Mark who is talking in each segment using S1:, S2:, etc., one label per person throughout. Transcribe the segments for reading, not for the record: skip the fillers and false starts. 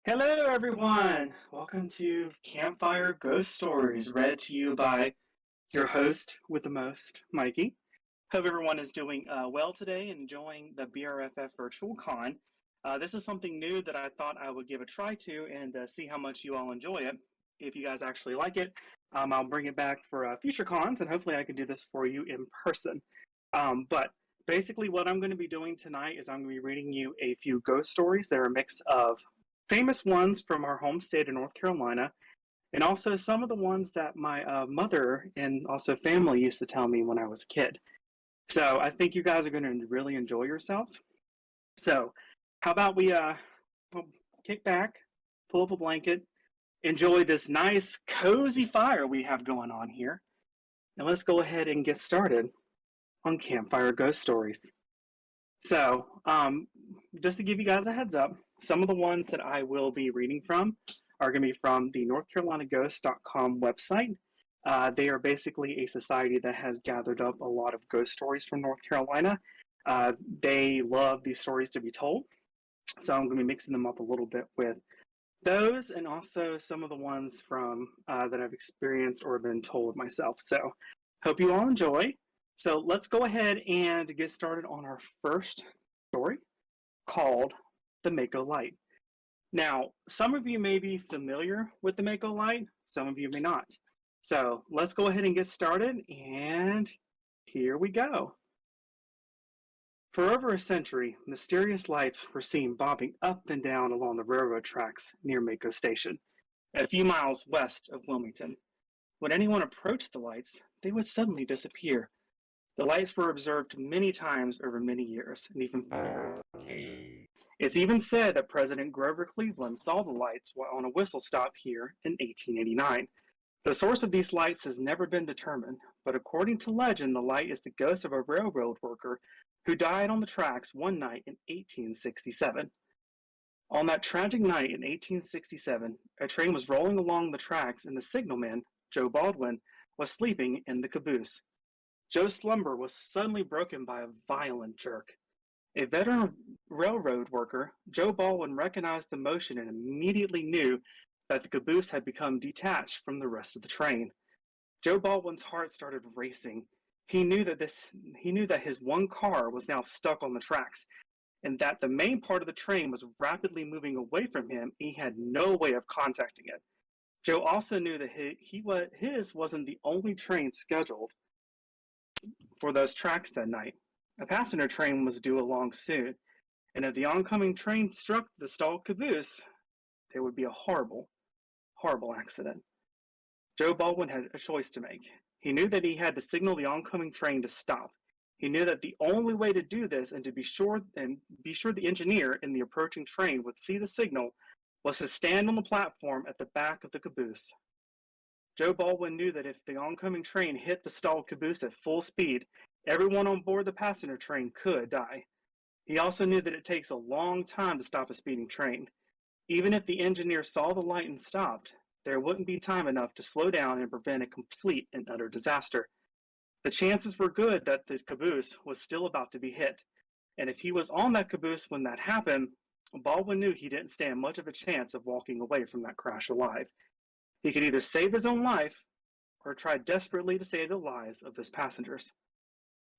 S1: Hello, everyone. Welcome to Campfire Ghost Stories, read to you by your host with the most, Mikey. Hope everyone is doing well today, enjoying the BRFF Virtual Con. This is something new that I thought I would give a try to and see how much you all enjoy it. If you guys actually like it, I'll bring it back for future cons, and hopefully I can do this for you in person. But basically, what I'm going to be doing tonight is I'm going to be reading you a few ghost stories. They're a mix of famous ones from our home state of North Carolina, and also some of the ones that my mother and also family used to tell me when I was a kid. So I think you guys are going to really enjoy yourselves. So, how about we well, kick back, pull up a blanket, enjoy this nice, cozy fire we have going on here, and let's go ahead and get started on Campfire Ghost Stories. So, just to give you guys a heads up, some of the ones that I will be reading from are going to be from the NorthCarolinaGhost.com website. They are basically a society that has gathered up a lot of ghost stories from North Carolina. They love these stories to be told, so I'm going to be mixing them up a little bit with those and also some of the ones from that I've experienced or been told myself. So, hope you all enjoy. So let's go ahead and get started on our first story called The Mako Light. Now, some of you may be familiar with the Mako Light, some of you may not. So let's go ahead and get started, and here we go. For over a century, mysterious lights were seen bobbing up and down along the railroad tracks near Mako Station, a few miles west of Wilmington. When anyone approached the lights, they would suddenly disappear. The lights were observed many times over many years, and even it's even said that President Grover Cleveland saw the lights while on a whistle stop here in 1889. The source of these lights has never been determined, but according to legend, the light is the ghost of a railroad worker who died on the tracks one night in 1867. On that tragic night in 1867, a train was rolling along the tracks and the signalman, Joe Baldwin, was sleeping in the caboose. Joe's slumber was suddenly broken by a violent jerk. A veteran railroad worker, Joe Baldwin recognized the motion and immediately knew that the caboose had become detached from the rest of the train. Joe Baldwin's heart started racing. He knew that his one car was now stuck on the tracks, and that the main part of the train was rapidly moving away from him. He had no way of contacting it. Joe also knew that his wasn't the only train scheduled for those tracks that night. A passenger train was due along soon, and if the oncoming train struck the stalled caboose, there would be a horrible, horrible accident. Joe Baldwin had a choice to make. He knew that he had to signal the oncoming train to stop. He knew that the only way to do this and to be sure the engineer in the approaching train would see the signal was to stand on the platform at the back of the caboose. Joe Baldwin knew that if the oncoming train hit the stalled caboose at full speed, everyone on board the passenger train could die. He also knew that it takes a long time to stop a speeding train. Even if the engineer saw the light and stopped, there wouldn't be time enough to slow down and prevent a complete and utter disaster. The chances were good that the caboose was still about to be hit, and if he was on that caboose when that happened, Baldwin knew he didn't stand much of a chance of walking away from that crash alive. He could either save his own life or try desperately to save the lives of his passengers.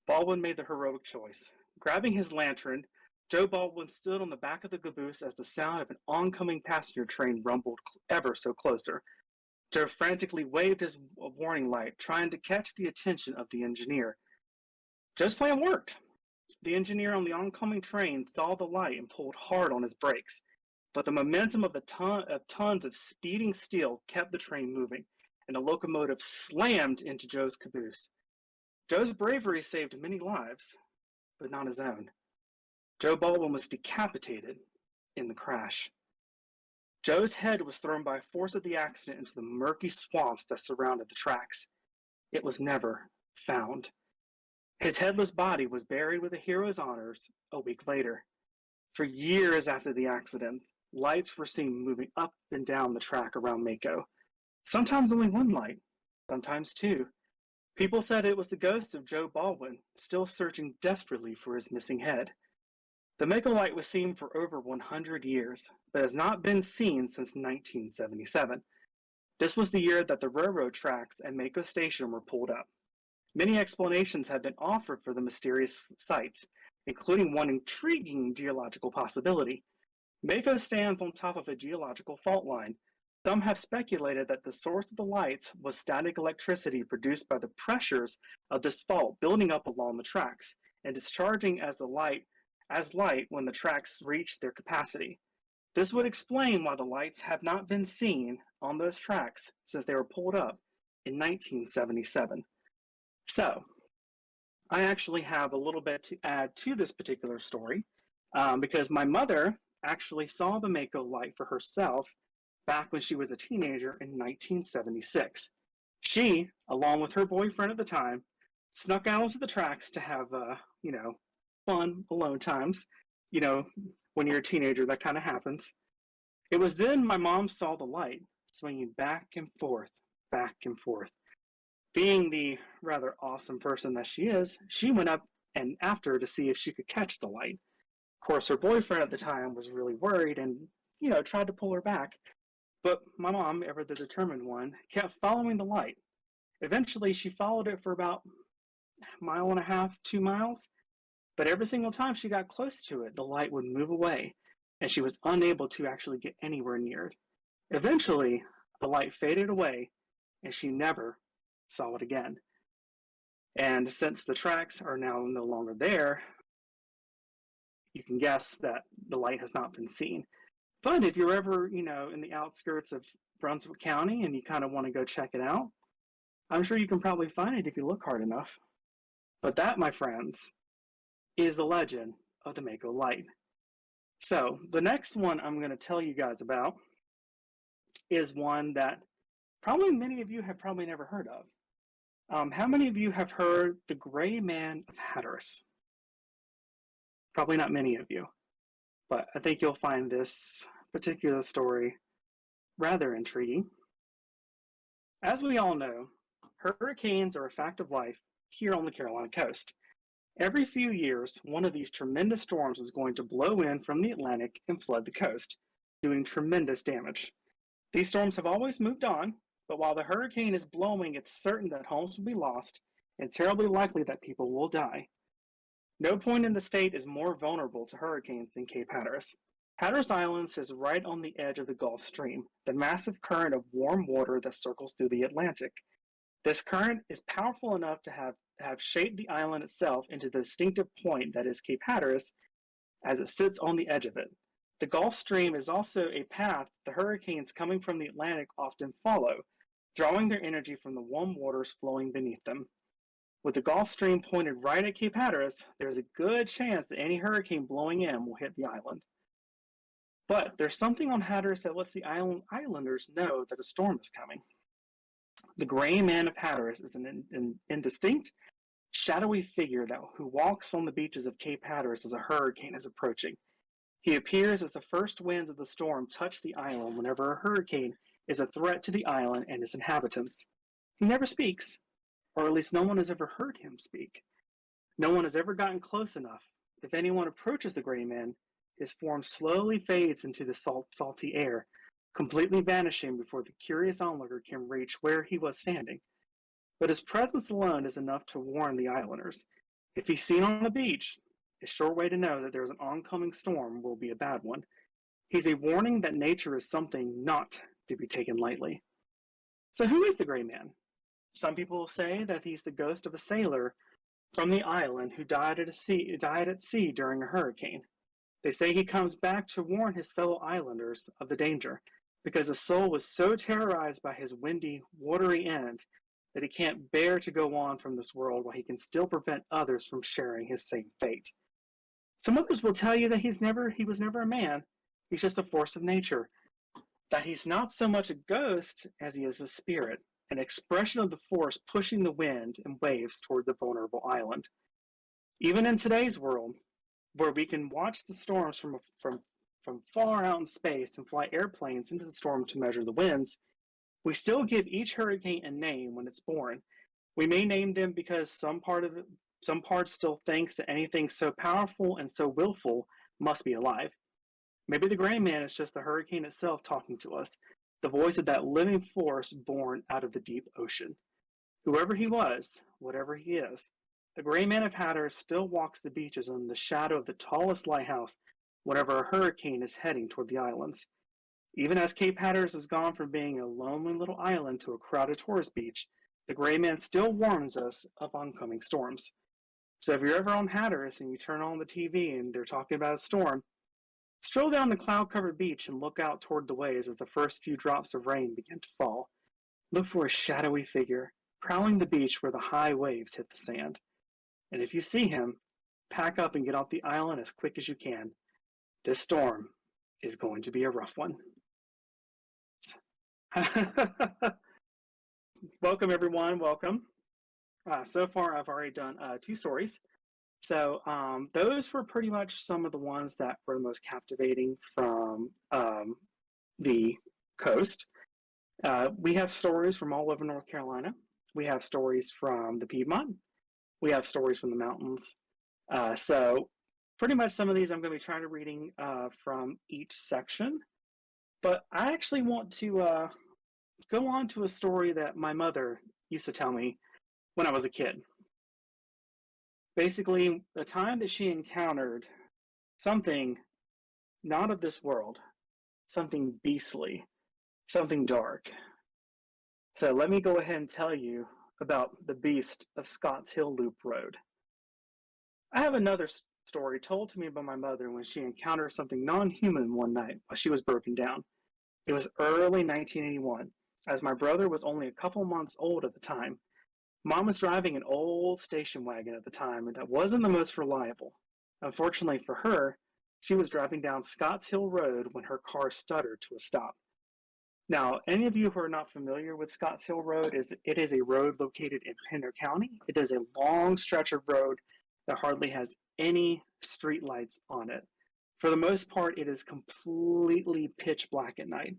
S1: Baldwin made the heroic choice. Grabbing his lantern, Joe Baldwin stood on the back of the caboose as the sound of an oncoming passenger train rumbled ever so closer. Joe frantically waved his warning light, trying to catch the attention of the engineer. Joe's plan worked. The engineer on the oncoming train saw the light and pulled hard on his brakes, but the momentum of tons of speeding steel kept the train moving, and the locomotive slammed into Joe's caboose. Joe's bravery saved many lives, but not his own. Joe Baldwin was decapitated in the crash. Joe's head was thrown by force of the accident into the murky swamps that surrounded the tracks. It was never found. His headless body was buried with a hero's honors a week later. For years after the accident, lights were seen moving up and down the track around Mako. Sometimes only one light, sometimes two. People said it was the ghost of Joe Baldwin, still searching desperately for his missing head. The Mako light was seen for over 100 years, but has not been seen since 1977. This was the year that the railroad tracks at Mako Station were pulled up. Many explanations have been offered for the mysterious sights, including one intriguing geological possibility. Mako stands on top of a geological fault line. Some have speculated that the source of the lights was static electricity produced by the pressures of this fault building up along the tracks and discharging as light when the tracks reach their capacity. This would explain why the lights have not been seen on those tracks since they were pulled up in 1977. So, I actually have a little bit to add to this particular story because my mother actually saw the Mako light for herself back when she was a teenager in 1976. She, along with her boyfriend at the time, snuck out onto the tracks to have, fun alone times. You know, when you're a teenager, that kind of happens. It was then my mom saw the light swinging back and forth, back and forth. Being the rather awesome person that she is, she went up and after to see if she could catch the light. Of course, her boyfriend at the time was really worried and, tried to pull her back. But my mom, ever the determined one, kept following the light. Eventually, she followed it for about a mile and a half, 2 miles. But every single time she got close to it, the light would move away, and she was unable to actually get anywhere near it. Eventually, the light faded away, and she never saw it again. And since the tracks are now no longer there, you can guess that the light has not been seen. But if you're ever, in the outskirts of Brunswick County and you kind of want to go check it out, I'm sure you can probably find it if you look hard enough. But that, my friends, is the legend of the Mako light. So the next one I'm going to tell you guys about is one that probably many of you have probably never heard of. How many of you have heard the Gray Man of Hatteras? Probably not many of you, but I think you'll find this particular story rather intriguing. As we all know, hurricanes are a fact of life here on the Carolina coast. Every few years, one of these tremendous storms is going to blow in from the Atlantic and flood the coast, doing tremendous damage. These storms have always moved on, but while the hurricane is blowing, it's certain that homes will be lost and terribly likely that people will die. No point in the state is more vulnerable to hurricanes than Cape Hatteras. Hatteras Island sits right on the edge of the Gulf Stream, the massive current of warm water that circles through the Atlantic. This current is powerful enough to have shaped the island itself into the distinctive point that is Cape Hatteras as it sits on the edge of it. The Gulf Stream is also a path the hurricanes coming from the Atlantic often follow, drawing their energy from the warm waters flowing beneath them. With the Gulf Stream pointed right at Cape Hatteras, there's a good chance that any hurricane blowing in will hit the island. But there's something on Hatteras that lets the islanders know that a storm is coming. The Gray Man of Hatteras is an indistinct, shadowy figure who walks on the beaches of Cape Hatteras as a hurricane is approaching. He appears as the first winds of the storm touch the island whenever a hurricane is a threat to the island and its inhabitants. He never speaks, or at least no one has ever heard him speak. No one has ever gotten close enough. If anyone approaches the Gray Man, his form slowly fades into the salty air, completely vanishing before the curious onlooker can reach where he was standing. But his presence alone is enough to warn the islanders. If he's seen on the beach, a short way to know that there's an oncoming storm will be a bad one. He's a warning that nature is something not to be taken lightly. So who is the Gray Man? Some people say that he's the ghost of a sailor from the island who died at sea during a hurricane. They say he comes back to warn his fellow islanders of the danger, because his soul was so terrorized by his windy, watery end that he can't bear to go on from this world while he can still prevent others from sharing his same fate. Some others will tell you that he was never a man, he's just a force of nature, that he's not so much a ghost as he is a spirit, an expression of the force pushing the wind and waves toward the vulnerable island. Even in today's world, where we can watch the storms from far out in space and fly airplanes into the storm to measure the winds, we still give each hurricane a name when it's born. We may name them because some part still thinks that anything so powerful and so willful must be alive. Maybe the gray man is just the hurricane itself talking to us, the voice of that living force born out of the deep ocean. Whoever he was, whatever he is, the gray man of Hatteras still walks the beaches in the shadow of the tallest lighthouse whenever a hurricane is heading toward the islands. Even as Cape Hatteras has gone from being a lonely little island to a crowded tourist beach, the gray man still warns us of oncoming storms. So if you're ever on Hatteras and you turn on the TV and they're talking about a storm, stroll down the cloud-covered beach and look out toward the waves as the first few drops of rain begin to fall. Look for a shadowy figure prowling the beach where the high waves hit the sand. And if you see him, pack up and get off the island as quick as you can. This storm is going to be a rough one. Welcome, everyone. Welcome. So far, I've already done 2 stories. So those were pretty much some of the ones that were the most captivating from the coast. We have stories from all over North Carolina. We have stories from the Piedmont. We have stories from the mountains. So pretty much some of these I'm going to be trying to reading from each section. But I actually want to go on to a story that my mother used to tell me when I was a kid. Basically, the time that she encountered something not of this world, something beastly, something dark. So let me go ahead and tell you about the beast of Scotts Hill Loop Road. I have another story told to me by my mother when she encountered something non-human one night while she was broken down. It was early 1981, as my brother was only a couple months old at the time. Mom was driving an old station wagon at the time, and that wasn't the most reliable. Unfortunately for her, she was driving down Scotts Hill Road when her car stuttered to a stop. Now, any of you who are not familiar with Scotts Hill Road, it is a road located in Pender County. It is a long stretch of road that hardly has any street lights on it. For the most part, it is completely pitch black at night.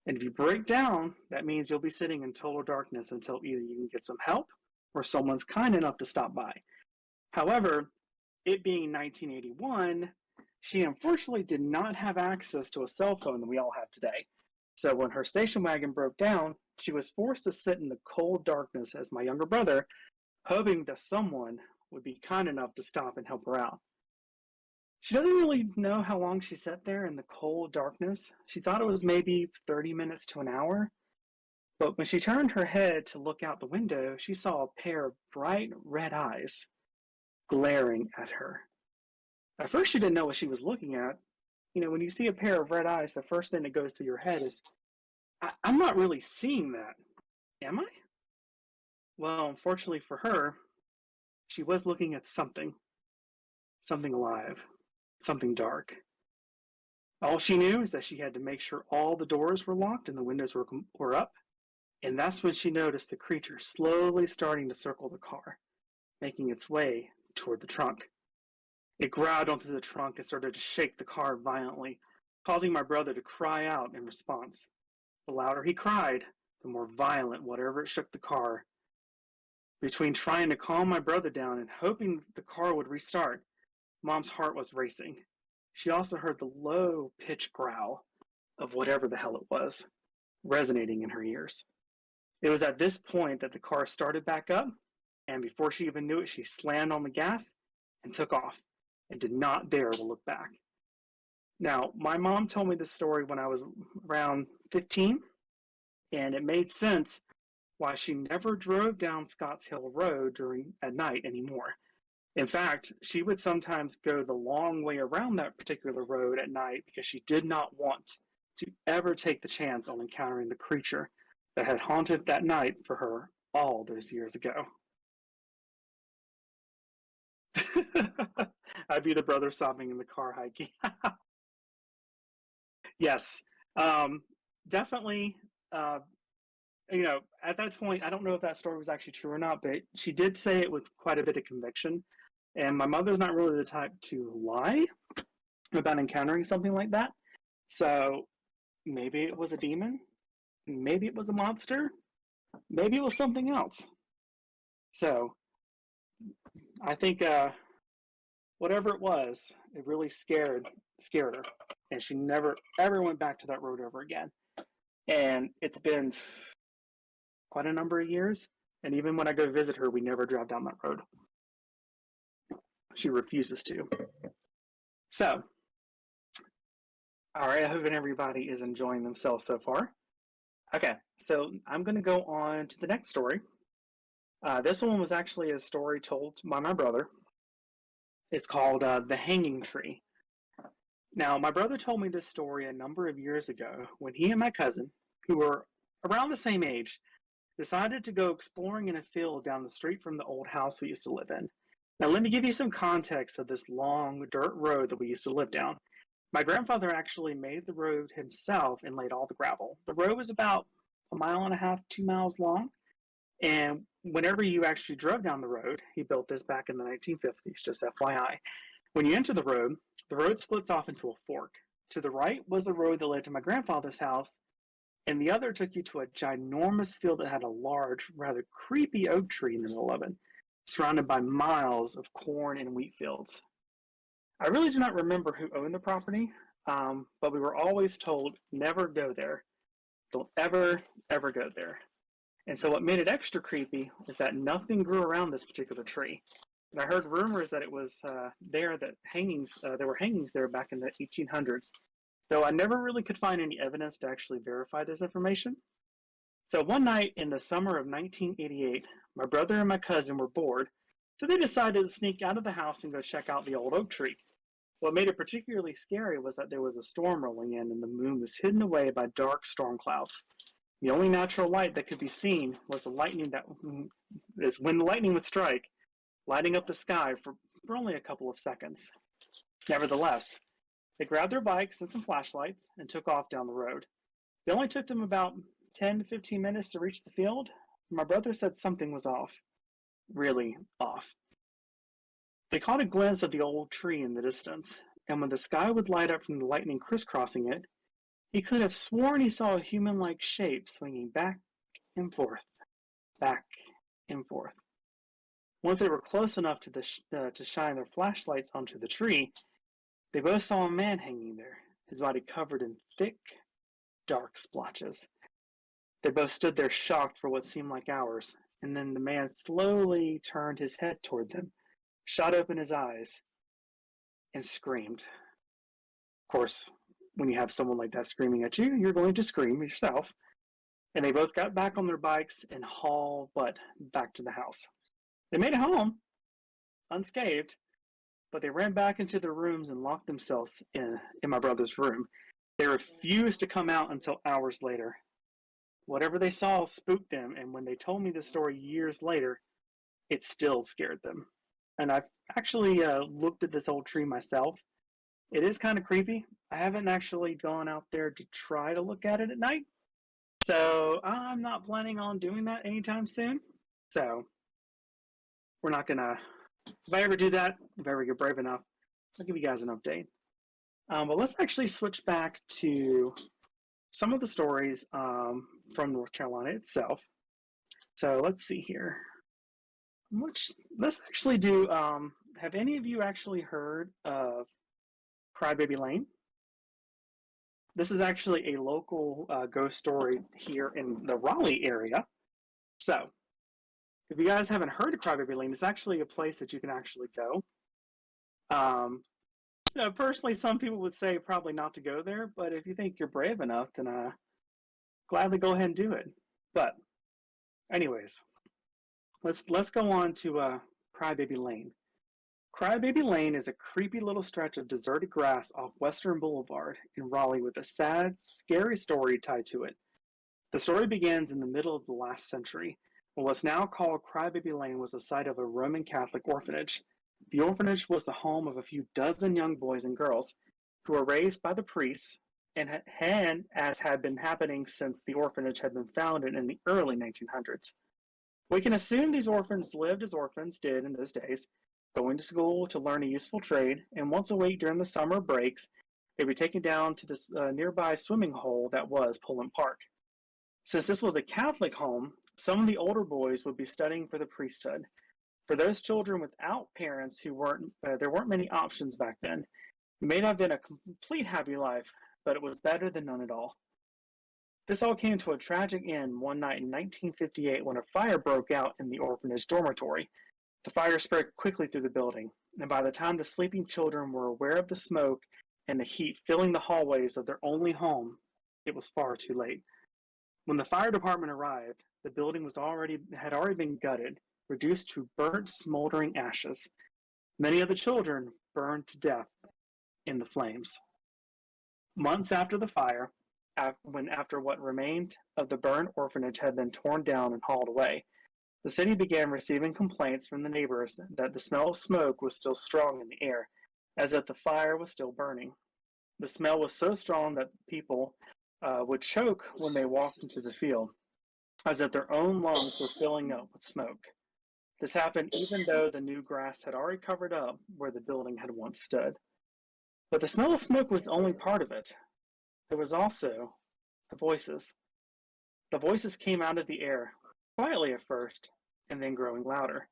S1: And if you break down, that means you'll be sitting in total darkness until either you can get some help or someone's kind enough to stop by. However, it being 1981, she unfortunately did not have access to a cell phone that we all have today. So when her station wagon broke down, she was forced to sit in the cold darkness as my younger brother, hoping that someone would be kind enough to stop and help her out. She doesn't really know how long she sat there in the cold darkness. She thought it was maybe 30 minutes to an hour. But when she turned her head to look out the window, she saw a pair of bright red eyes glaring at her. At first, she didn't know what she was looking at. You know, when you see a pair of red eyes, the first thing that goes through your head is, I'm not really seeing that. Am I? Well, unfortunately for her, she was looking at something alive, something dark. All she knew is that she had to make sure all the doors were locked and the windows were up. And that's when she noticed the creature slowly starting to circle the car, making its way toward the trunk. It grabbed onto the trunk and started to shake the car violently, causing my brother to cry out in response. The louder he cried, the more violent whatever it shook the car. Between trying to calm my brother down and hoping the car would restart, Mom's heart was racing. She also heard the low-pitched growl of whatever the hell it was, resonating in her ears. It was at this point that the car started back up, and before she even knew it, she slammed on the gas and took off and did not dare to look back. Now, my mom told me this story when I was around 15, and it made sense why she never drove down Scotts Hill Road at night anymore. In fact, she would sometimes go the long way around that particular road at night because she did not want to ever take the chance on encountering the creature that had haunted that night for her all those years ago. I'd be the brother sobbing in the car hiking. Yes, definitely. You know, at that point, I don't know if that story was actually true or not, but she did say it with quite a bit of conviction. And my mother's not really the type to lie about encountering something like that. So maybe it was a demon, maybe it was a monster, maybe it was something else. So I think whatever it was, it really scared her, and she never ever went back to that road ever again. And it's been quite a number of years, and even when I go visit her, we never drive down that road. She refuses to. So, all right, I hope everybody is enjoying themselves so far. Okay, so I'm going to go on to the next story. This one was actually a story told by my brother. It's called The Hanging Tree. Now, my brother told me this story a number of years ago when he and my cousin, who were around the same age, decided to go exploring in a field down the street from the old house we used to live in. Now, let me give you some context of this long dirt road that we used to live down. My grandfather actually made the road himself and laid all the gravel. The road was about 1.5 miles, 2 miles long. And whenever you actually drove down the road, he built this back in the 1950s, just FYI. When you enter the road splits off into a fork. To the right was the road that led to my grandfather's house, and the other took you to a ginormous field that had a large, rather creepy oak tree in the middle of it, surrounded by miles of corn and wheat fields. I really do not remember who owned the property, but we were always told never go there. Don't ever, ever go there. And so what made it extra creepy is that nothing grew around this particular tree. And I heard rumors that it was there were hangings there back in the 1800s, though I never really could find any evidence to actually verify this information. So one night in the summer of 1988, my brother and my cousin were bored, so they decided to sneak out of the house and go check out the old oak tree. What made it particularly scary was that there was a storm rolling in and the moon was hidden away by dark storm clouds. The only natural light that could be seen was the lightning is when the lightning would strike, lighting up the sky for only a couple of seconds. Nevertheless, they grabbed their bikes and some flashlights and took off down the road. It only took them about 10 to 15 minutes to reach the field. My brother said something was off. Really off. They caught a glimpse of the old tree in the distance, and when the sky would light up from the lightning crisscrossing it, he could have sworn he saw a human-like shape swinging back and forth, back and forth. Once they were close enough to shine their flashlights onto the tree, they both saw a man hanging there, his body covered in thick, dark splotches. They both stood there shocked for what seemed like hours, and then the man slowly turned his head toward them, shot open his eyes, and screamed. Of course, when you have someone like that screaming at you, you're going to scream yourself. And they both got back on their bikes and hauled butt back to the house. They made it home, unscathed, but they ran back into their rooms and locked themselves in my brother's room. They refused to come out until hours later. Whatever they saw spooked them, and when they told me the story years later, it still scared them. And I've actually looked at this old tree myself. It is kind of creepy. I haven't actually gone out there to try to look at it at night, so I'm not planning on doing that anytime soon. So we're not gonna, if I ever do that, if I ever get brave enough, I'll give you guys an update. But let's actually switch back to some of the stories from North Carolina itself. So let's see here. Let's actually do, have any of you actually heard of Crybaby Lane? This is actually a local ghost story here in the Raleigh area. So, if you guys haven't heard of Crybaby Lane, it's actually a place that you can actually go. Personally, some people would say probably not to go there, but if you think you're brave enough, then gladly go ahead and do it. But, anyways, let's go on to Crybaby Lane. Crybaby Lane is a creepy little stretch of deserted grass off Western Boulevard in Raleigh with a sad, scary story tied to it. The story begins in the middle of the last century, when what's now called Crybaby Lane was the site of a Roman Catholic orphanage. The orphanage was the home of a few dozen young boys and girls who were raised by the priests and as had been happening since the orphanage had been founded in the early 1900s. We can assume these orphans lived as orphans did in those days, going to school to learn a useful trade, and once a week during the summer breaks, they'd be taken down to this nearby swimming hole that was Pullen Park. Since this was a Catholic home, some of the older boys would be studying for the priesthood. For those children without parents who weren't, there weren't many options back then. It may not have been a complete happy life, but it was better than none at all. This all came to a tragic end one night in 1958 when a fire broke out in the orphanage dormitory. The fire spread quickly through the building, and by the time the sleeping children were aware of the smoke and the heat filling the hallways of their only home, it was far too late. When the fire department arrived, the building had already been gutted, reduced to burnt, smoldering ashes. Many of the children burned to death in the flames. Months after the fire, after what remained of the burned orphanage had been torn down and hauled away, the city began receiving complaints from the neighbors that the smell of smoke was still strong in the air, as if the fire was still burning. The smell was so strong that people would choke when they walked into the field, as if their own lungs were filling up with smoke. This happened even though the new grass had already covered up where the building had once stood. But the smell of smoke was only part of it. There was also the voices. The voices came out of the air, quietly at first, and then growing louder.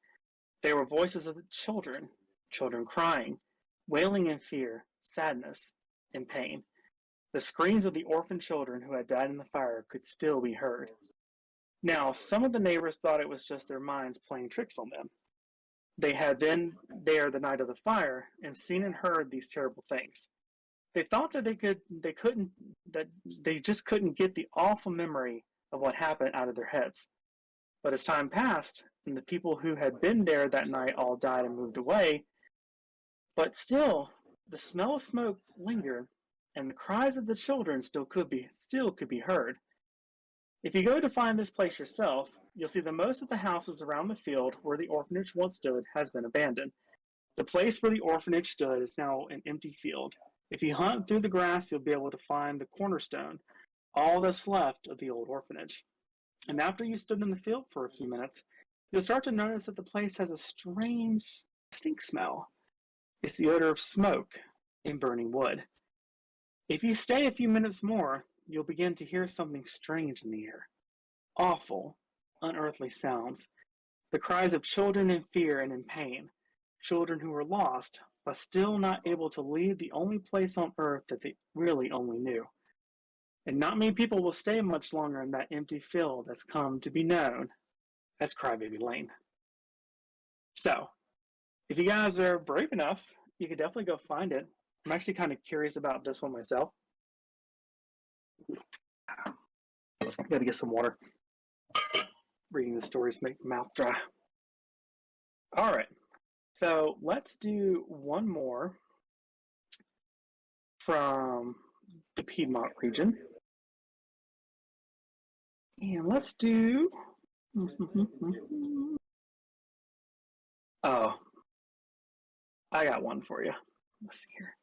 S1: They were voices of the children, children crying, wailing in fear, sadness, and pain. The screams of the orphan children who had died in the fire could still be heard. Now, some of the neighbors thought it was just their minds playing tricks on them. They had been there the night of the fire and seen and heard these terrible things. They thought that they just couldn't get the awful memory of what happened out of their heads. But as time passed, and the people who had been there that night all died and moved away, but still, the smell of smoke lingered, and the cries of the children still could be heard. If you go to find this place yourself, you'll see that most of the houses around the field where the orphanage once stood has been abandoned. The place where the orphanage stood is now an empty field. If you hunt through the grass, you'll be able to find the cornerstone, all that's left of the old orphanage. And after you stood in the field for a few minutes, you'll start to notice that the place has a strange stink smell. It's the odor of smoke and burning wood. If you stay a few minutes more, you'll begin to hear something strange in the air. Awful, unearthly sounds. The cries of children in fear and in pain. Children who were lost, but still not able to leave the only place on earth that they really only knew. And not many people will stay much longer in that empty field that's come to be known as Crybaby Lane. So, if you guys are brave enough, you could definitely go find it. I'm actually kind of curious about this one myself. Gotta get some water. Reading the stories make my mouth dry. All right, so let's do one more from the Piedmont region. And let's do... Oh, I got one for you. Let's see here.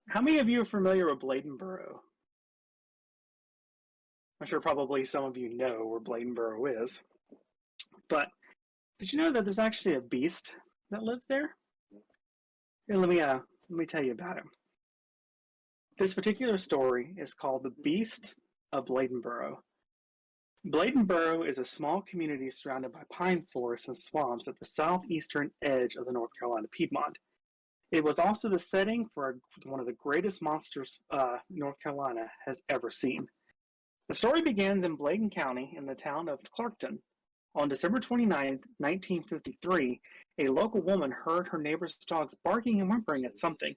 S1: How many of you are familiar with Bladenboro? I'm sure probably some of you know where Bladenboro is. But did you know that there's actually a beast that lives there? Here, let me tell you about it. This particular story is called The Beast of Bladenboro. Bladenboro is a small community surrounded by pine forests and swamps at the southeastern edge of the North Carolina Piedmont. It was also the setting for one of the greatest monsters North Carolina has ever seen. The story begins in Bladen County in the town of Clarkton. On December 29, 1953, a local woman heard her neighbor's dogs barking and whimpering at something.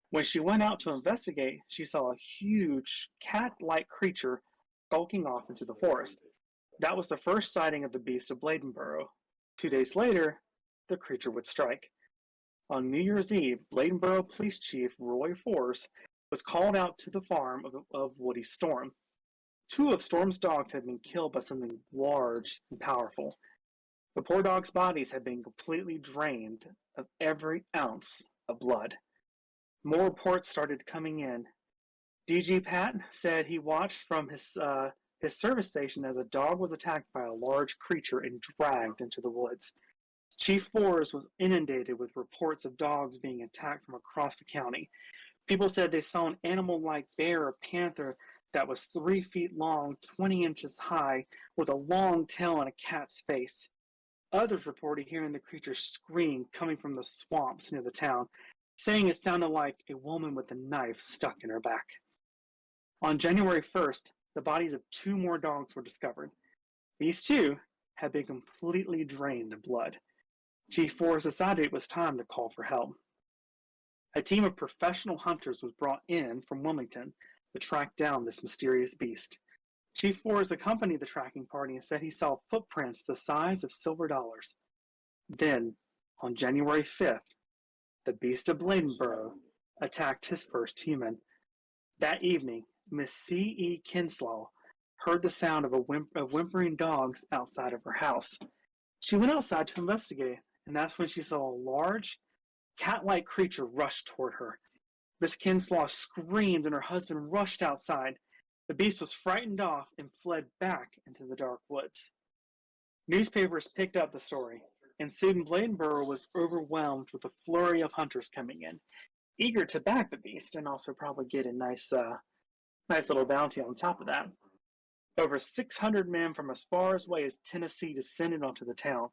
S1: When she went out to investigate, she saw a huge cat-like creature skulking off into the forest. That was the first sighting of the beast of Bladenboro. 2 days later, the creature would strike. On New Year's Eve, Bladenboro Police Chief Roy Force was called out to the farm of Woody Storm. 2 of Storm's dogs had been killed by something large and powerful. The poor dogs' bodies had been completely drained of every ounce of blood. More reports started coming in. DG Pat said he watched from his service station as a dog was attacked by a large creature and dragged into the woods. Chief Forrest was inundated with reports of dogs being attacked from across the county. People said they saw an animal-like bear or panther that was 3 feet long, 20 inches high, with a long tail and a cat's face. Others reported hearing the creature scream coming from the swamps near the town, saying it sounded like a woman with a knife stuck in her back. On January 1st, the bodies of 2 more dogs were discovered. These 2 had been completely drained of blood. Chief Forrest decided it was time to call for help. A team of professional hunters was brought in from Wilmington to track down this mysterious beast. Chief Forrest accompanied the tracking party and said he saw footprints the size of silver dollars. Then, on January 5th, the beast of Bladenboro attacked his first human. That evening, Miss C.E. Kinslaw heard the sound of whimpering dogs outside of her house. She went outside to investigate, and that's when she saw a large, cat-like creature rush toward her. Miss Kinslaw screamed, and her husband rushed outside. The beast was frightened off and fled back into the dark woods. Newspapers picked up the story, and soon Bladenboro was overwhelmed with a flurry of hunters coming in, eager to back the beast and also probably get a nice little bounty on top of that. Over 600 men from as far away as Tennessee descended onto the town.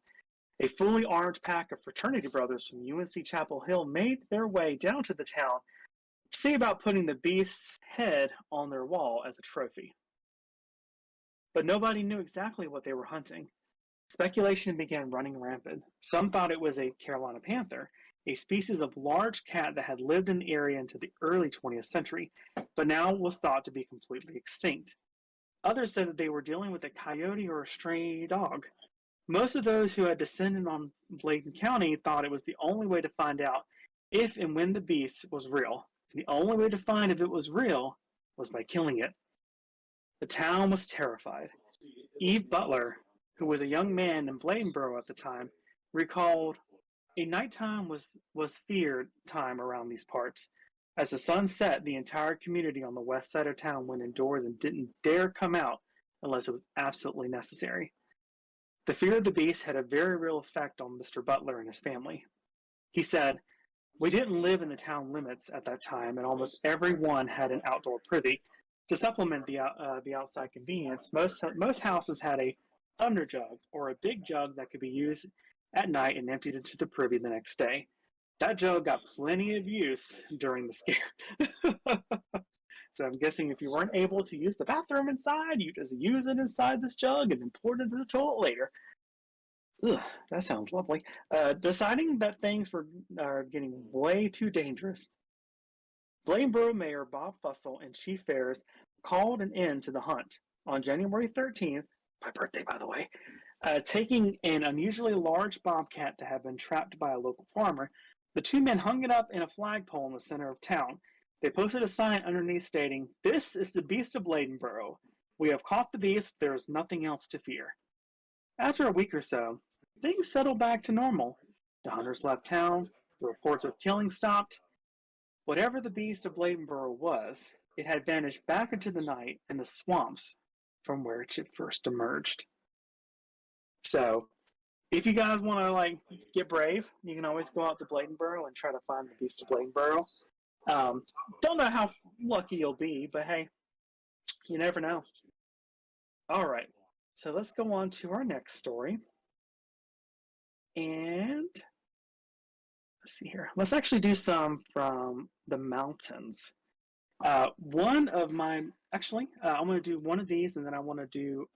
S1: A fully armed pack of fraternity brothers from UNC Chapel Hill made their way down to the town to see about putting the beast's head on their wall as a trophy. But nobody knew exactly what they were hunting. Speculation began running rampant. Some thought it was a Carolina panther, a species of large cat that had lived in the area into the early 20th century, but now was thought to be completely extinct. Others said that they were dealing with a coyote or a stray dog. Most of those who had descended on Bladen County thought it was the only way to find out if and when the beast was real. The only way to find if it was real was by killing it. The town was terrified. Eve Butler, who was a young man in Bladenboro at the time, recalled a nighttime was feared time around these parts. As the sun set, the entire community on the west side of town went indoors and didn't dare come out unless it was absolutely necessary. The fear of the beast had a very real effect on Mr. Butler and his family. He said, "We didn't live in the town limits at that time, and almost everyone had an outdoor privy. To supplement the outside convenience, most houses had a thunder jug, or a big jug that could be used at night and emptied into the privy the next day. That jug got plenty of use during the scare." So I'm guessing if you weren't able to use the bathroom inside, you just use it inside this jug and then pour it into the toilet later. Ugh, that sounds lovely. Deciding that things are getting way too dangerous, Bladenboro Mayor Bob Fussell and Chief Ferris called an end to the hunt. On January 13th, my birthday by the way, taking an unusually large bobcat that had been trapped by a local farmer, the 2 men hung it up in a flagpole in the center of town. They posted a sign underneath stating, "This is the beast of Bladenboro. We have caught the beast. There is nothing else to fear." After a week or so, things settled back to normal. The hunters left town. The reports of killing stopped. Whatever the beast of Bladenboro was, it had vanished back into the night in the swamps from where it had first emerged. So, if you guys want to get brave, you can always go out to Bladenboro and try to find the beast of Bladenboro. Don't know how lucky you'll be, but hey, you never know. All right, so let's go on to our next story. And let's see here. Let's actually do some from the mountains. I'm going to do one of these, and then I want to do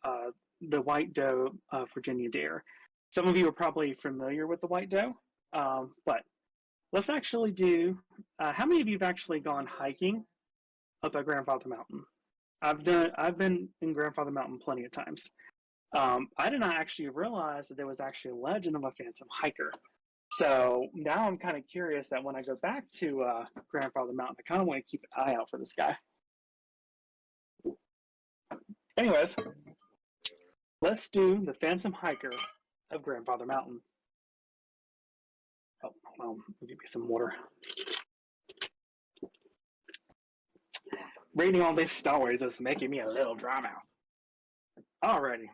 S1: the white doe Virginia deer. Some of you are probably familiar with the white doe, but let's actually do. How many of you have actually gone hiking up at Grandfather Mountain? I've been in Grandfather Mountain plenty of times. I did not actually realize that there was actually a legend of a phantom hiker. So now I'm kind of curious that when I go back to Grandfather Mountain, I kind of want to keep an eye out for this guy. Anyways, let's do the phantom hiker of Grandfather Mountain. Oh, well, I'll give you some water. Reading all these stories is making me a little dry mouth. Alrighty.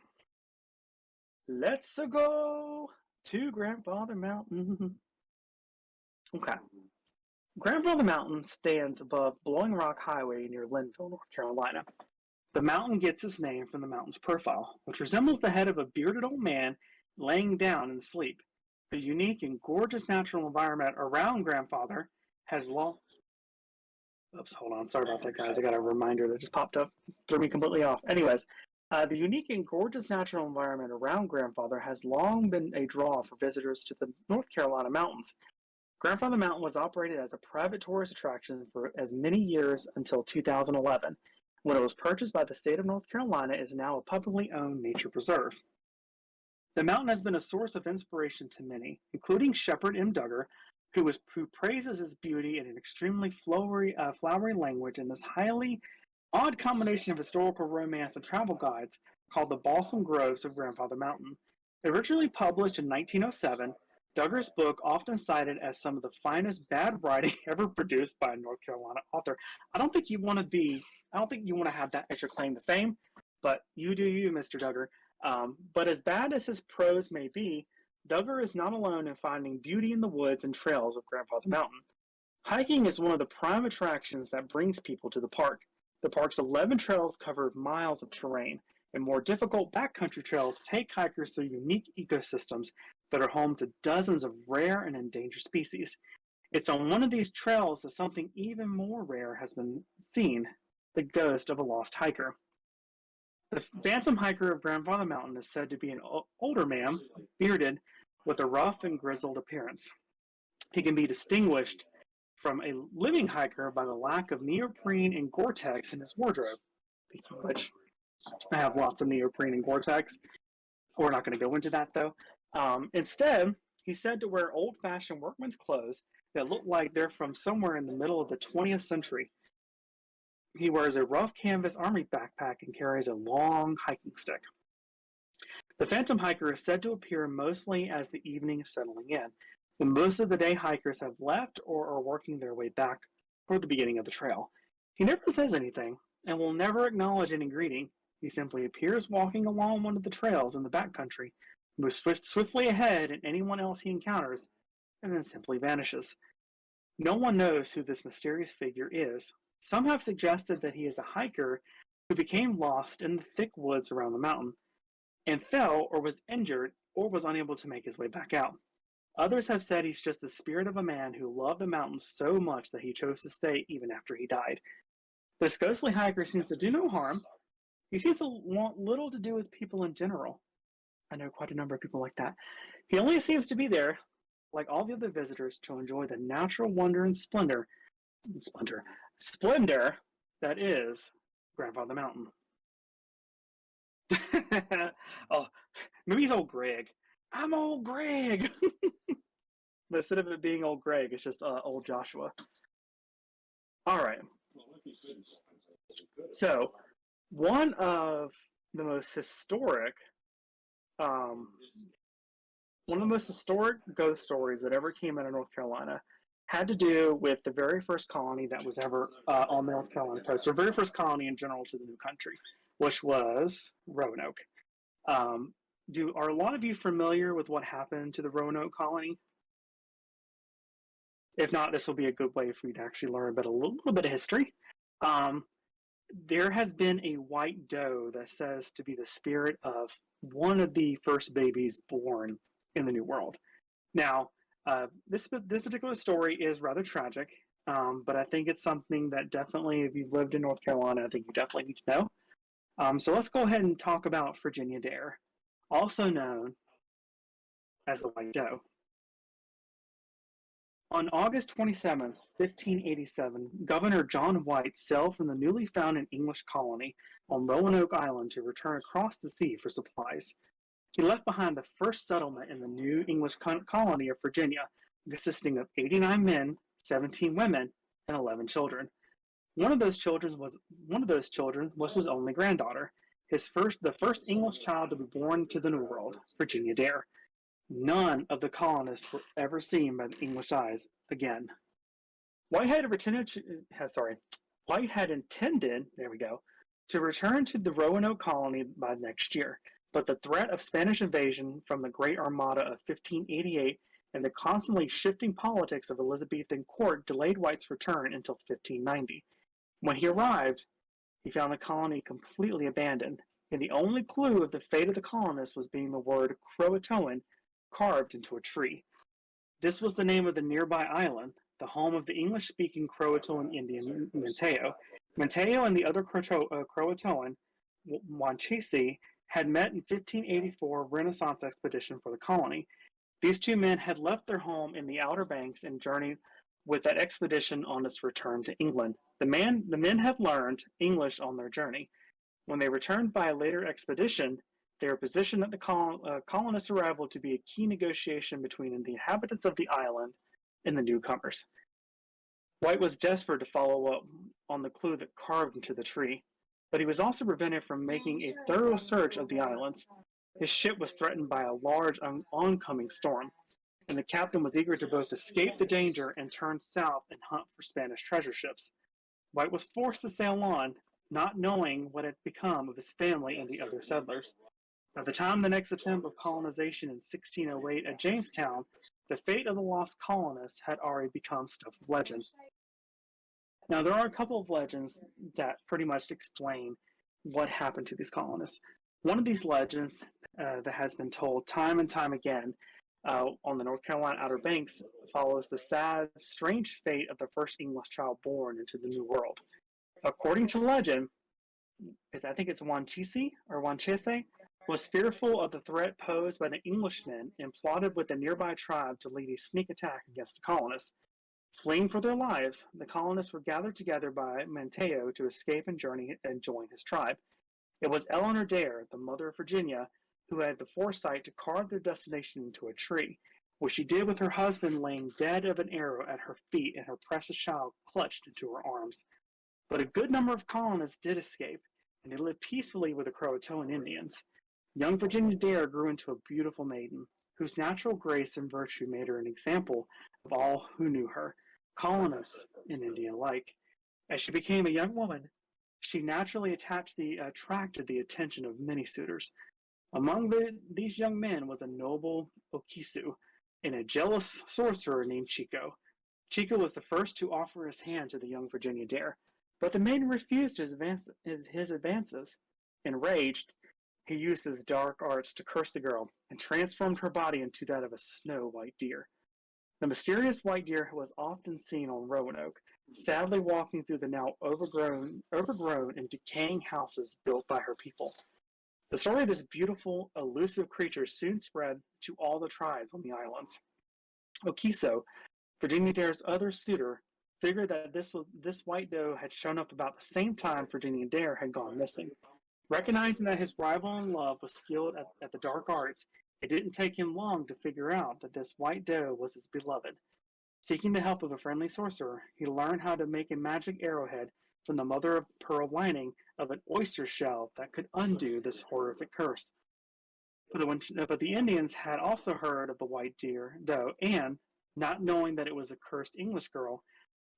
S1: Let's go to Grandfather Mountain. Okay. Grandfather Mountain stands above Blowing Rock Highway near Linville, North Carolina. The mountain gets its name from the mountain's profile, which resembles the head of a bearded old man laying down in sleep. The unique and gorgeous natural environment around Grandfather has long. Oops, hold on. Sorry about that, guys. I got a reminder that just popped up, threw me completely off. Anyways, the unique and gorgeous natural environment around Grandfather has long been a draw for visitors to the North Carolina mountains. Grandfather Mountain was operated as a private tourist attraction for as many years until 2011, when it was purchased by the state of North Carolina. Is now a publicly owned nature preserve. The mountain has been a source of inspiration to many, including Shepherd M. Duggar, who praises its beauty in an extremely flowery language in this highly odd combination of historical romance and travel guides called the Balsam Groves of Grandfather Mountain. Originally published in 1907, Duggar's book, often cited as some of the finest bad writing ever produced by a North Carolina author. I don't think you want to have that as your claim to fame, but you do you, Mr. Duggar. But as bad as his prose may be, Duggar is not alone in finding beauty in the woods and trails of Grandfather Mountain. Hiking is one of the prime attractions that brings people to the park. The park's 11 trails cover miles of terrain, and more difficult backcountry trails take hikers through unique ecosystems that are home to dozens of rare and endangered species. It's on one of these trails that something even more rare has been seen, the ghost of a lost hiker. The phantom hiker of Grandfather Mountain is said to be an older man, bearded, with a rough and grizzled appearance. He can be distinguished from a living hiker by the lack of neoprene and Gore-Tex in his wardrobe, speaking of which I have lots of neoprene and Gore-Tex. We're not going to go into that, though. Instead, he's said to wear old-fashioned workman's clothes that look like they're from somewhere in the middle of the 20th century. He wears a rough canvas army backpack and carries a long hiking stick. The phantom hiker is said to appear mostly as the evening is settling in, when most of the day hikers have left or are working their way back toward the beginning of the trail. He never says anything and will never acknowledge any greeting. He simply appears walking along one of the trails in the backcountry, moves swiftly ahead at anyone else he encounters, and then simply vanishes. No one knows who this mysterious figure is. Some have suggested that he is a hiker who became lost in the thick woods around the mountain and fell or was injured or was unable to make his way back out. Others have said he's just the spirit of a man who loved the mountains so much that he chose to stay even after he died. This ghostly hiker seems to do no harm. He seems to want little to do with people in general. I know quite a number of people like that. He only seems to be there, like all the other visitors, to enjoy the natural wonder and splendor that is Grandfather Mountain. Oh, maybe he's old Greg. I'm old Greg. But instead of it being old Greg, it's just old Joshua. All right. So, one of the most historic ghost stories that ever came out of North Carolina had to do with the very first colony that was ever on the North Carolina coast, or very first colony in general to the new country, which was Roanoke. Are a lot of you familiar with what happened to the Roanoke colony? If not, this will be a good way for you to actually learn a little bit of history. There has been a white doe that says to be the spirit of one of the first babies born in the New World. Now, this particular story is rather tragic, but I think it's something that definitely, if you've lived in North Carolina, I think you definitely need to know. So let's go ahead and talk about Virginia Dare, also known as the White Doe. On August 27, 1587, Governor John White sailed from the newly founded English colony on Roanoke Island to return across the sea for supplies. He left behind the first settlement in the new English colony of Virginia, consisting of 89 men, 17 women, and 11 children. One of those children was his only granddaughter, the first English child to be born to the New World, Virginia Dare. None of the colonists were ever seen by the English eyes again. White had intended, to return to the Roanoke colony by next year, but the threat of Spanish invasion from the Great Armada of 1588 and the constantly shifting politics of Elizabethan court delayed White's return until 1590. When he arrived, he found the colony completely abandoned. and the only clue of the fate of the colonists was being the word Croatoan carved into a tree. This was the name of the nearby island, the home of the English-speaking Croatoan Indian Mateo. Mateo and the other Croatoan, Wanchese, had met in 1584 Renaissance expedition for the colony. These two men had left their home in the Outer Banks and journeyed with that expedition on its return to England. The men had learned English on their journey. When they returned by a later expedition, they were positioned at the colonists' arrival to be a key negotiation between the inhabitants of the island and the newcomers. White was desperate to follow up on the clue that carved into the tree, but he was also prevented from making a thorough search of the islands. His ship was threatened by a large oncoming storm, and the captain was eager to both escape the danger and turn south and hunt for Spanish treasure ships. White was forced to sail on, not knowing what had become of his family and the other settlers. By the time the next attempt of colonization in 1608 at Jamestown, the fate of the lost colonists had already become stuff of legend. Now, there are a couple of legends that pretty much explain what happened to these colonists. One of these legends that has been told time and time again on the North Carolina Outer Banks follows the sad, strange fate of the first English child born into the New World. According to legend, I think it's Wanchese or Wanchese, was fearful of the threat posed by the Englishmen and plotted with a nearby tribe to lead a sneak attack against the colonists. Fleeing for their lives, the colonists were gathered together by Mateo to escape and journey and join his tribe. It was Eleanor Dare, the mother of Virginia, who had the foresight to carve their destination into a tree, which she did with her husband laying dead of an arrow at her feet and her precious child clutched into her arms. But a good number of colonists did escape, and they lived peacefully with the Croatoan Indians. Young Virginia Dare grew into a beautiful maiden, whose natural grace and virtue made her an example of all who knew her, colonists and Indian alike. As she became a young woman, she naturally attracted the attention of many suitors. Among these young men was a noble Okisu and a jealous sorcerer named Chico. Chico was the first to offer his hand to the young Virginia Dare, but the maiden refused his advances. Enraged, he used his dark arts to curse the girl and transformed her body into that of a snow-white deer. The mysterious white deer was often seen on Roanoke, sadly walking through the now overgrown and decaying houses built by her people. The story of this beautiful, elusive creature soon spread to all the tribes on the islands. Okiso, Virginia Dare's other suitor, figured that this white doe had shown up about the same time Virginia Dare had gone missing. Recognizing that his rival in love was skilled at the dark arts, it didn't take him long to figure out that this white doe was his beloved. Seeking the help of a friendly sorcerer, he learned how to make a magic arrowhead from the mother of pearl lining of an oyster shell that could undo this horrific curse. But the Indians had also heard of the white doe, and, not knowing that it was a cursed English girl,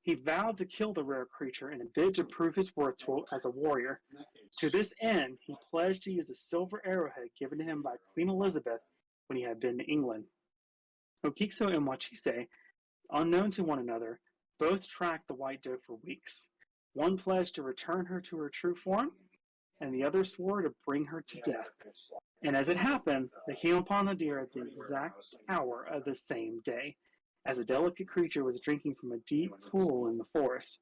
S1: he vowed to kill the rare creature in a bid to prove his worth as a warrior. To this end, he pledged to use a silver arrowhead given to him by Queen Elizabeth when he had been to England. Okikso and Wachise, unknown to one another, both tracked the white doe for weeks. One pledged to return her to her true form, and the other swore to bring her to death. And as it happened, they came upon the deer at the exact hour of the same day, as a delicate creature was drinking from a deep pool in the forest.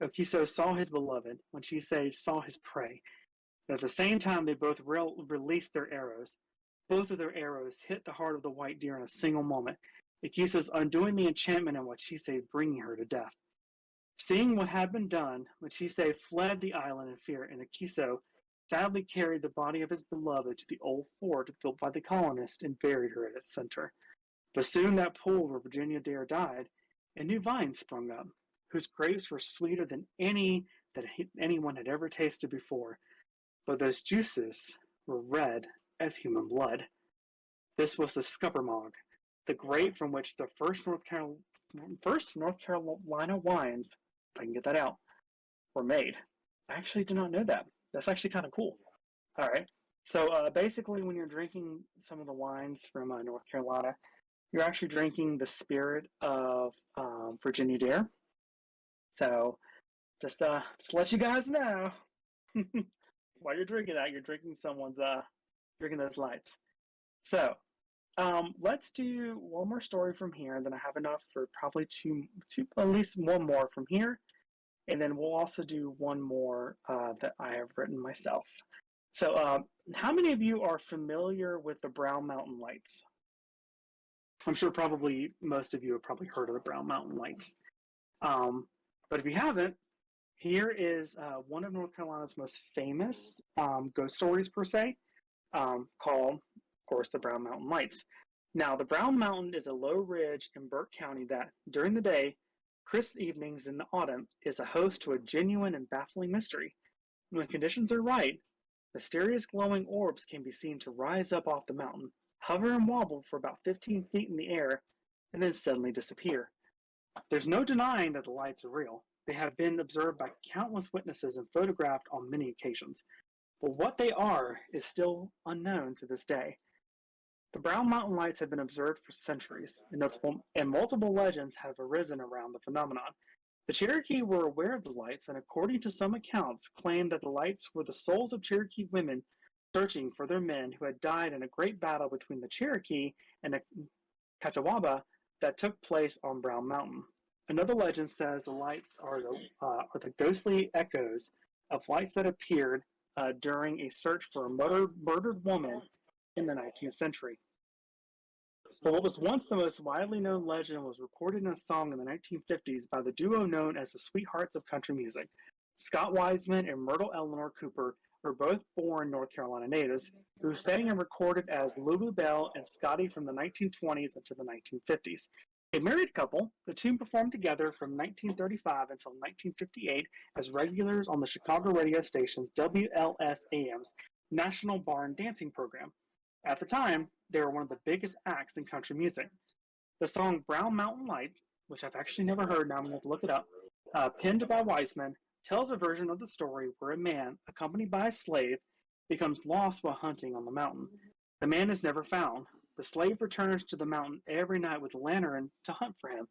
S1: Okiso saw his beloved, Wachise saw his prey. At the same time, they both released their arrows. Both of their arrows hit the heart of the white deer in a single moment. Okiso's undoing the enchantment and Wachise bringing her to death. Seeing what had been done, Wachise fled the island in fear, and Okiso sadly carried the body of his beloved to the old fort built by the colonists and buried her at its center. But soon that pool where Virginia Dare died, a new vine sprung up, whose grapes were sweeter than any that anyone had ever tasted before, but those juices were red as human blood. This was the scuppermog, the grape from which the first North Carolina wines, if I can get that out, were made. I actually did not know that. That's actually kind of cool. All right. So basically, when you're drinking some of the wines from North Carolina, you're actually drinking the spirit of Virginia Dare. So just let you guys know. while you're drinking that, you're drinking someone's drinking those lights. So let's do one more story from here, and then I have enough for probably two, at least one more from here, and then we'll also do one more that I have written myself. So, how many of you are familiar with the Brown Mountain Lights? I'm sure probably most of you have probably heard of the Brown Mountain Lights. But if you haven't, here is one of North Carolina's most famous ghost stories, per se, called, of course, the Brown Mountain Lights. Now, the Brown Mountain is a low ridge in Burke County that, during the day, crisp evenings in the autumn, is a host to a genuine and baffling mystery. When conditions are right, mysterious glowing orbs can be seen to rise up off the mountain, hover and wobble for about 15 feet in the air, and then suddenly disappear. There's no denying that the lights are real. They have been observed by countless witnesses and photographed on many occasions. But what they are is still unknown to this day. The Brown Mountain Lights have been observed for centuries, and multiple legends have arisen around the phenomenon. The Cherokee were aware of the lights, and according to some accounts, claimed that the lights were the souls of Cherokee women searching for their men who had died in a great battle between the Cherokee and the Catawba that took place on Brown Mountain. Another legend says the lights are the ghostly echoes of lights that appeared during a search for a murdered woman in the 19th century. But what was once the most widely known legend was recorded in a song in the 1950s by the duo known as the Sweethearts of Country Music. Scott Wiseman and Myrtle Eleanor Cooper were both born North Carolina natives, who sang and recorded as Lulu Bell and Scotty from the 1920s into the 1950s. A married couple, the two performed together from 1935 until 1958 as regulars on the Chicago radio station's WLS-AM's National Barn Dancing program. At the time, they were one of the biggest acts in country music. The song Brown Mountain Light, which I've actually never heard, now I'm going to look it up, penned by Wiseman, tells a version of the story where a man, accompanied by a slave, becomes lost while hunting on the mountain. The man is never found. The slave returns to the mountain every night with a lantern to hunt for him,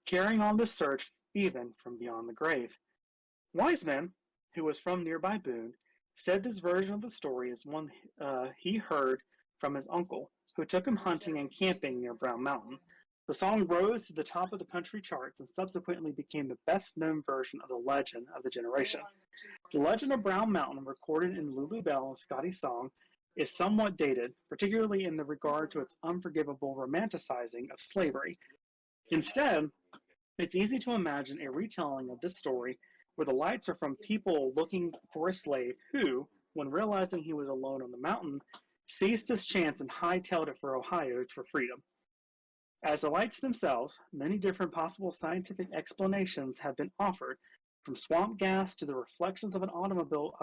S1: carrying on this search even from beyond the grave. Wiseman, who was from nearby Boone, said this version of the story is one he heard from his uncle, who took him hunting and camping near Brown Mountain. The song rose to the top of the country charts and subsequently became the best-known version of the legend of the generation. The legend of Brown Mountain, recorded in Lulu Bell and Scotty's song, is somewhat dated, particularly in the regard to its unforgivable romanticizing of slavery. Instead, it's easy to imagine a retelling of this story where the lights are from people looking for a slave who, when realizing he was alone on the mountain, seized his chance and hightailed it for Ohio for freedom. As the lights themselves, many different possible scientific explanations have been offered, from swamp gas to the reflections of automobile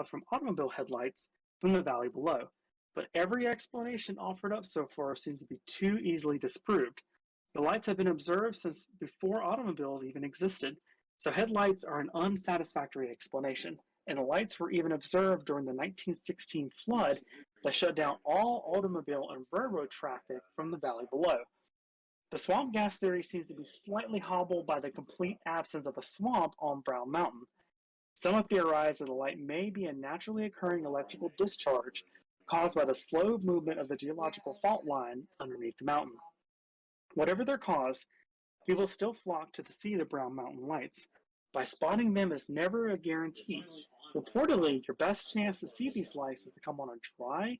S1: headlights from the valley below. But every explanation offered up so far seems to be too easily disproved. The lights have been observed since before automobiles even existed, so headlights are an unsatisfactory explanation, and the lights were even observed during the 1916 flood that shut down all automobile and railroad traffic from the valley below. The swamp gas theory seems to be slightly hobbled by the complete absence of a swamp on Brown Mountain. Some have theorized that the light may be a naturally occurring electrical discharge caused by the slow movement of the geological fault line underneath the mountain. Whatever their cause, people still flock to see the Brown Mountain Lights. By spotting them is never a guarantee. Reportedly, your best chance to see these lights is to come on a dry,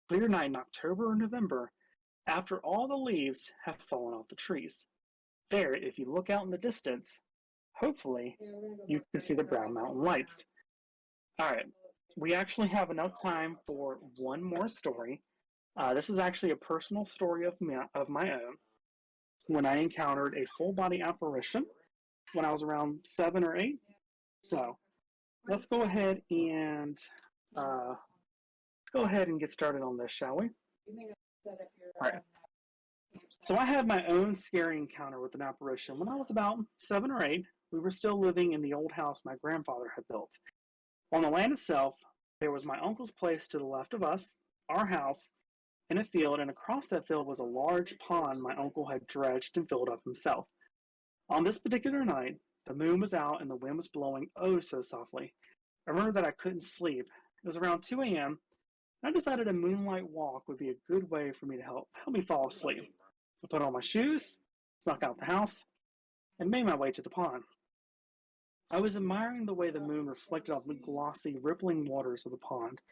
S1: clear night in October or November, after all the leaves have fallen off the trees. There, if you look out in the distance, hopefully, you can see the Brown Mountain Lights. All right, we actually have enough time for one more story. This is actually a personal story of my own, when I encountered a full-body apparition when I was around 7 or 8. So let's go ahead and get started on this, shall we? All right. So I had my own scary encounter with an apparition when I was about 7 or 8. We were still living in the old house my grandfather had built. On the land itself, there was my uncle's place to the left of us, our house, in a field, and across that field was a large pond my uncle had dredged and filled up himself. On this particular night, the moon was out and the wind was blowing oh so softly. I remember that I couldn't sleep, It was around 2 a.m. I decided a moonlight walk would be a good way for me to help me fall asleep. So I put on my shoes, snuck out the house, and made my way to the pond. I was admiring the way the moon reflected off the glossy, rippling waters of the pond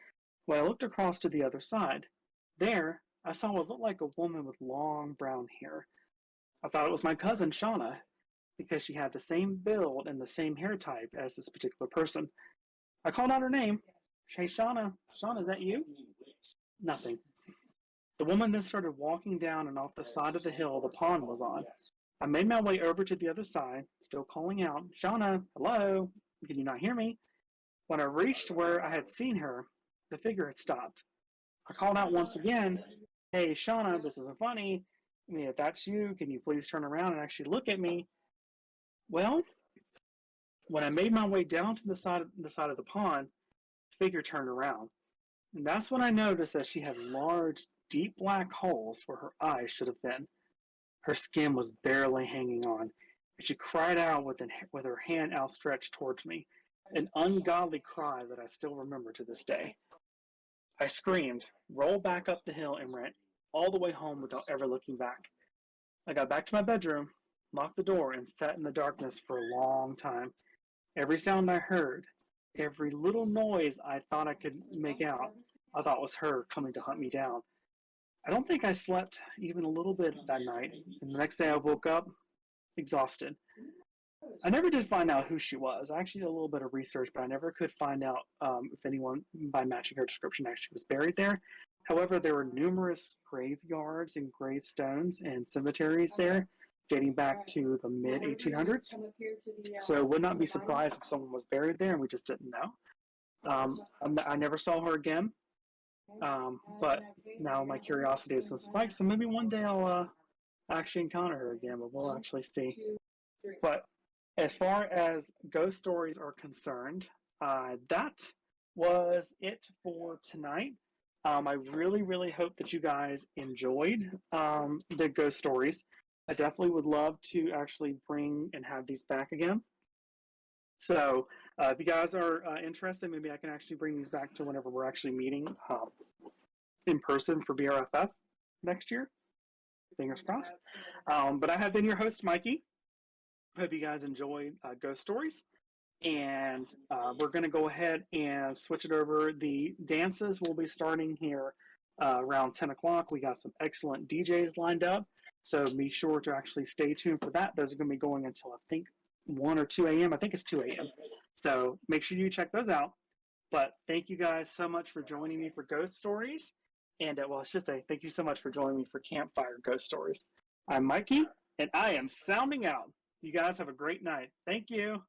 S1: when I looked across to the other side. There, I saw what looked like a woman with long brown hair. I thought it was my cousin Shauna because she had the same build and the same hair type as this particular person. I called out her name. Hey, Shauna. Shauna, is that you? Nothing. The woman then started walking down and off the side of the hill the pond was on. I made my way over to the other side, still calling out, Shauna, hello, can you not hear me? When I reached where I had seen her, the figure had stopped. I called out once again, hey, Shauna, this isn't funny. I mean, if that's you, can you please turn around and actually look at me? Well, when I made my way down to the side of the pond, the figure turned around. And that's when I noticed that she had large, deep black holes where her eyes should have been. Her skin was barely hanging on, and she cried out with her hand outstretched towards me, an ungodly cry that I still remember to this day. I screamed, rolled back up the hill, and ran all the way home without ever looking back. I got back to my bedroom, locked the door, and sat in the darkness for a long time. Every sound I heard, every little noise I thought I could make out, I thought was her coming to hunt me down. I don't think I slept even a little bit that night, and the next day I woke up exhausted. I never did find out who she was. I actually did a little bit of research, but I never could find out if anyone, by matching her description, actually was buried there. However, there were numerous graveyards and gravestones and cemeteries there dating back to the mid 1800s. So would not be surprised if someone was buried there and we just didn't know. I never saw her again, but now my curiosity is so spiked. So maybe one day I'll actually encounter her again, but we'll actually see. But as far as ghost stories are concerned, that was it for tonight. I really, really hope that you guys enjoyed the ghost stories. I definitely would love to actually bring and have these back again. So if you guys are interested, maybe I can actually bring these back to whenever we're actually meeting in person for BRFF next year. Fingers crossed. But I have been your host, Mikey. Hope you guys enjoyed ghost stories. And we're going to go ahead and switch it over. The dances will be starting here around 10 o'clock. We got some excellent DJs lined up. So be sure to actually stay tuned for that. Those are going to be going until I think 1 or 2 a.m. I think it's 2 a.m. So make sure you check those out. But thank you guys so much for joining me for Ghost Stories. And well, I should say thank you so much for joining me for Campfire Ghost Stories. I'm Mikey, and I am sounding out. You guys have a great night. Thank you.